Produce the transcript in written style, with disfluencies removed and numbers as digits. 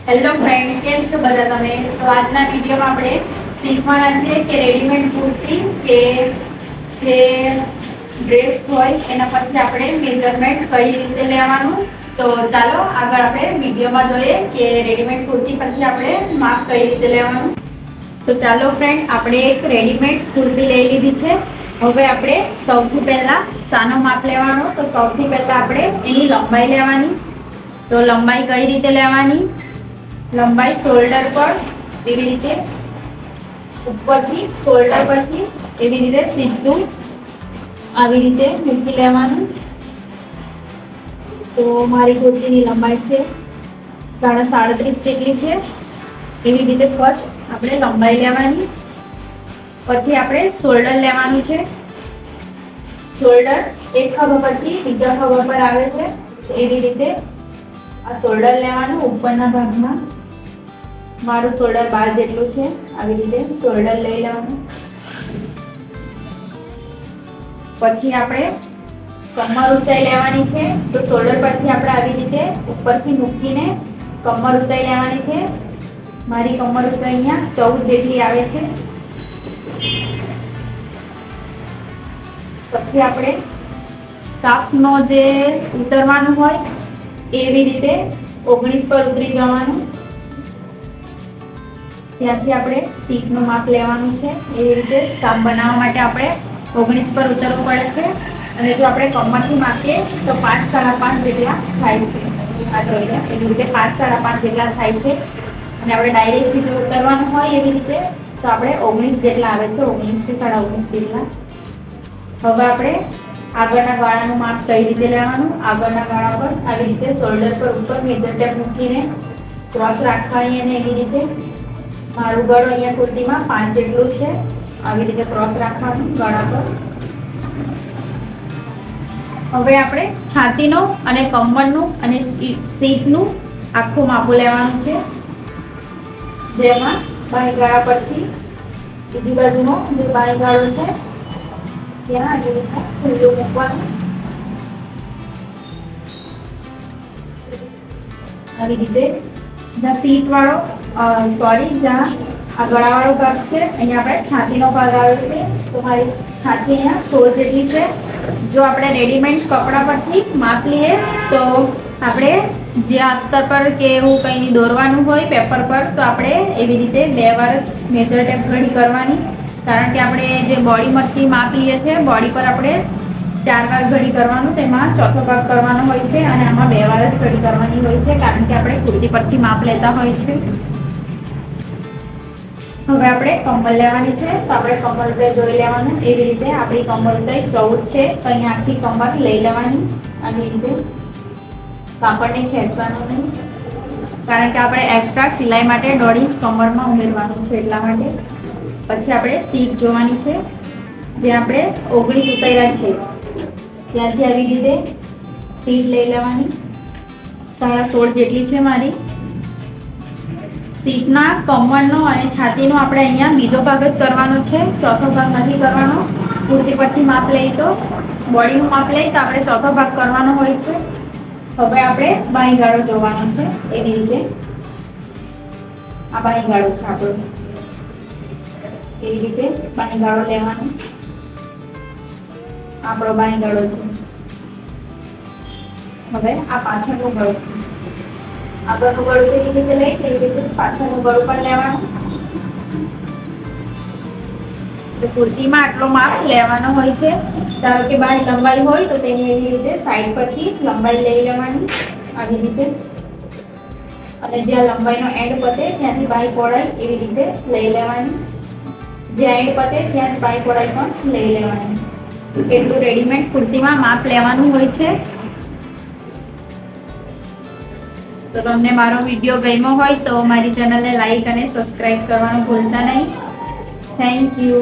Hello friend, કેમ છો બધા તમે? તો આજના વિડીયોમાં આપણે શીખવાના છે કે રેડીમેડ કુર્તી કે જે ડ્રેસ હોય એના પરથી આપણે મેજરમેન્ટ કઈ રીતે લેવાનું. તો ચાલો આગળ આપણે વિડીયોમાં જોઈએ કે રેડીમેડ કુર્તી પરથી આપણે માપ કઈ રીતે લેવાનું. તો ચાલો ફ્રેન્ડ, આપણે એક રેડીમેડ કુર્તી લઈ લીધી છે. હવે આપણે સૌથી પહેલા સાનો માપ લેવાનો. તો સૌથી પહેલા આપણે એની લંબાઈ લેવાની. તો લંબાઈ કઈ રીતે લેવાની? લંબાઈ શોલ્ડર પર એવી રીતે ઉપરથી શોલ્ડર પરથી એવી રીતે સીધું આવી રીતે મૂકી લેવાનું. તો મારી કુર્તીની લંબાઈ છે 37.5 જેટલી છે. એવી રીતે ફર્સ્ટ આપણે લંબાઈ લેવાની. પછી આપણે શોલ્ડર લેવાનું છે. શોલ્ડર એક ખભા પરથી બીજા ખભા પર આવે છે. એવી રીતે આ શોલ્ડર લેવાનું. ઉપરના ભાગમાં મારું શોલ્ડર 12 જેટલું છે. આવી રીતે શોલ્ડર લઈ લેવાનું. પછી આપણે કમર ઊંચાઈ લેવાની છે. તો શોલ્ડર પરથી આપણે આવી રીતે ઉપરથી મૂકીને કમર ઊંચાઈ લેવાની છે. મારી કમર ઊંચાઈ અહીંયા 14 જેટલી આવે છે. પછી આપણે સ્કાર્ફનો જે ઉતરવાનું હોય એવી રીતે 19 પર ઉતરી જવાનું. ત્યાંથી આપણે સીટનું માપ લેવાનું છે. એવી રીતે સ્કાર્ફ બનાવવા માટે આપણે 19 પર ઉતરવું પડે છે. અને જો આપણે કમરથી માપીએ તો 5 5.5 જેટલા થાય છે. આ જોઈ લો, એવી રીતે 5 5.5 જેટલા થાય છે. અને આપણે ડાયરેક્ટથી જો ઉતરવાનું હોય એવી રીતે તો આપણે 19 જેટલા આવે છે. 19 થી 19.5 જેટલા. હવે આપણે આગળના ગાળાનું માપ કઈ રીતે લેવાનું? આગળના ગાળા પર આવી રીતે શોલ્ડર પર ઉપર મેજર ટેપ મૂકીને ક્રોસ રાખવાની. અને એવી રીતે મારું ગળું અહીંયા કુર્તીમાં 5 જેટલું છે. આવી રીતે ક્રોસ રાખવાનું ગળા પર. હવે આપણે છાતીનો અને કમરનું અને સીટનું આખું માપું લેવાનું છે. જેમાં બાય ગાળા પરથી બીજી બાજુનો જે બાય ગાળો છે ત્યાં આવી રીતે ખુલ્લું મૂકવાનું. આવી રીતે જ્યાં સીટ વાળો જ્યાં આ ગળાવાળો ભાગ છે અહીંયા આપણે છાતીનો ભાગ આવે છે. તો મારી છાતી અહીંયા 16 જેટલી છે. જો આપણે રેડીમેડ કપડા પરથી માપ લઈએ તો આપણે જે અસ્તર પર કે એવું કંઈ દોરવાનું હોય પેપર પર તો આપણે એવી રીતે 2 વાર મેજર ટેપ ઘડી કરવાની. કારણ કે આપણે જે બોડી પરથી માપ લઈએ છીએ બોડી પર આપણે 4 વાર ઘડી કરવાનું. તેમાં ચોથો ભાગ કરવાનો હોય છે અને આમાં 2 વાર જ ઘડી કરવાની હોય છે. કારણ કે આપણે કુર્તી પરથી માપ લેતા હોય છે. હવે આપણે કમર લેવાની છે. તો આપણે કમર ઊંચાઈ જોઈ લેવાનું. એવી રીતે આપણી કમર ઊંચાઈ 14 છે. તો અહીંયા આખી કમર લઈ લેવાની. આવી રીતે કાપડને ખેંચવાનું નહીં, કારણ કે આપણે એક્સ્ટ્રા સિલાઈ માટે 1.5 ઇંચ કમરમાં ઉમેરવાનું છે એટલા માટે. પછી આપણે સીટ જોવાની છે. જે આપણે 19 ઉતાર્યા છે ત્યાંથી આવી રીતે સીટ લઈ લેવાની. 16.5 જેટલી છે મારી. સીટના કમરનો અને છાતીનો આપણે અહીંયા બીજો ભાગ જ કરવાનો છે. ચોથો ભાગ નથી કરવાનો. કુર્તી પરથી માપ લઈએ તો બોડીનું માપ લઈએ તો આપણે ચોથો ભાગ કરવાનો હોય છે. હવે આપણે બાય ગાળો જોવાનો છે. એવી રીતે આ બાય ગાળો છે આપણો. એવી રીતે બાય ગાળો લેવાનો. આપણો બાય ગાળો છે. હવે આ પાછળનું ગળું, આગળનું ગળું કેવી રીતે લઈ તેવી રીતે પાછળનું ગળું પણ લેવાનું. તો કુર્તીમાં આટલો માપ લેવાનો હોય છે. ધારો કે બાય લંબાઈ હોય તો તેને એવી રીતે સાઈડ પરથી લંબાઈ લઈ લેવાની. આવી રીતે. અને જ્યાં લંબાઈનો એન્ડ પતે ત્યાંથી બાય પહોળાઈ એવી રીતે લઈ લેવાની. જ્યાં એન્ડ પતે ત્યાં જ બાય પહોળાઈ પણ લઈ લેવાની. એટલું રેડીમેડ કુર્તીમાં માપ લેવાનું હોય છે. તો તમને મારો વિડીયો ગમ્યો હોય તો મારી ચેનલને લાઈક અને સબસ્ક્રાઇબ કરવાનું ભૂલતા નહીં. Thank you.